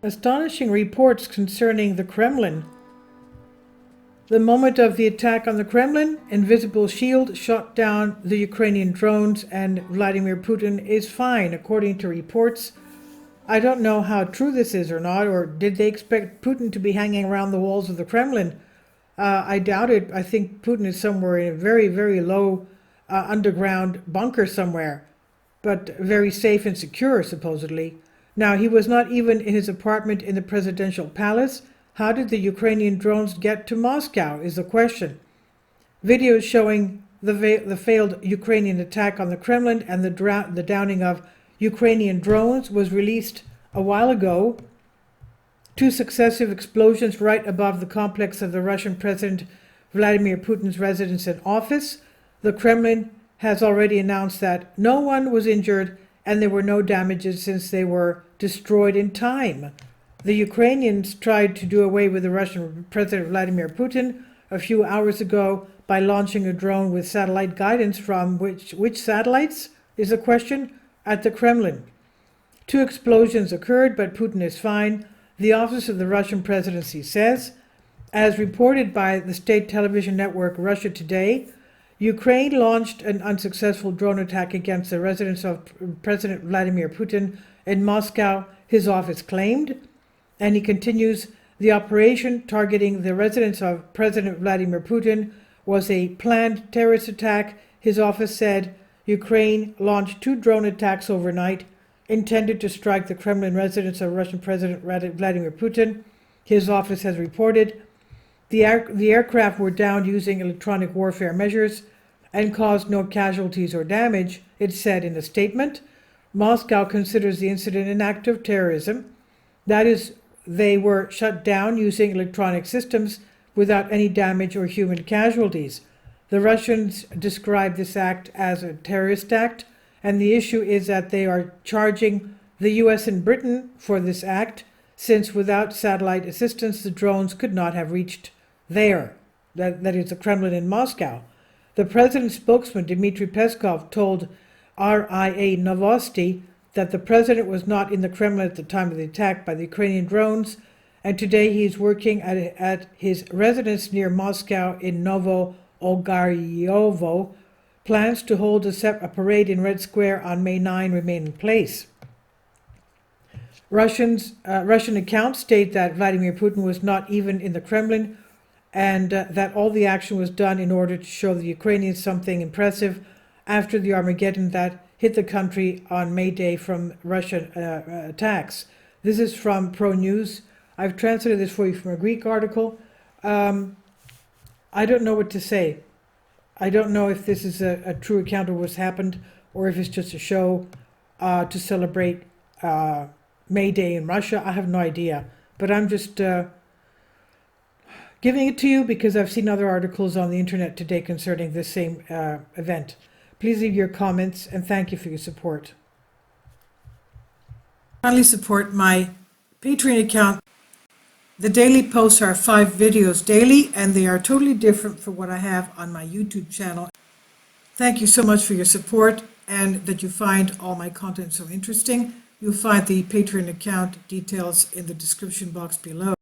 Astonishing reports concerning the Kremlin. The moment of the attack on the Kremlin, invisible shield shot down the Ukrainian drones and Vladimir Putin is fine, according to reports. I don't know how true this is or not, or did they expect Putin to be hanging around the walls of the Kremlin? I doubt it. I think Putin is somewhere in a very, very low underground bunker somewhere, but very safe and secure, supposedly. Now, he was not even in his apartment in the presidential palace. How did the Ukrainian drones get to Moscow is the question. Videos showing the failed Ukrainian attack on the Kremlin and the downing of Ukrainian drones was released a while ago. 2 successive explosions right above the complex of the Russian President Vladimir Putin's residence and office. The Kremlin has already announced that no one was injured and there were no damages since they were destroyed in time. The Ukrainians tried to do away with the Russian President Vladimir Putin a few hours ago by launching a drone with satellite guidance from which satellites is the question, at the Kremlin. 2 explosions occurred, but Putin is fine, the office of the Russian presidency says. As reported by the state television network Russia Today, Ukraine launched an unsuccessful drone attack against the residence of President Vladimir Putin in Moscow, his office claimed, and he continues, the operation targeting the residence of President Vladimir Putin was a planned terrorist attack. His office said Ukraine launched 2 drone attacks overnight intended to strike the Kremlin residence of Russian President Vladimir Putin. His office has reported the aircraft were downed using electronic warfare measures and caused no casualties or damage, it said in a statement. Moscow considers the incident an act of terrorism. That is, they were shut down using electronic systems without any damage or human casualties. The Russians describe this act as a terrorist act, and the issue is that they are charging the US and Britain for this act, since without satellite assistance the drones could not have reached there, that is the Kremlin in Moscow. The president's spokesman, Dmitry Peskov, told RIA Novosti that the president was not in the Kremlin at the time of the attack by the Ukrainian drones, and today he is working at his residence near Moscow in Novo Ogaryovo. Plans to hold a parade in Red Square on May 9 remain in place. Russian accounts state that Vladimir Putin was not even in the Kremlin, and that all the action was done in order to show the Ukrainians something impressive after the Armageddon that hit the country on May Day from Russian attacks. This is from Pro News. I've translated this for you from a Greek article. I don't know what to say. I don't know if this is a true account of what's happened or if it's just a show to celebrate May Day in Russia. I have no idea. But I'm just giving it to you because I've seen other articles on the internet today concerning this same event. Please leave your comments and thank you for your support. Kindly support my Patreon account. The daily posts are 5 videos daily and they are totally different from what I have on my YouTube channel. Thank you so much for your support and that you find all my content so interesting. You'll find the Patreon account details in the description box below.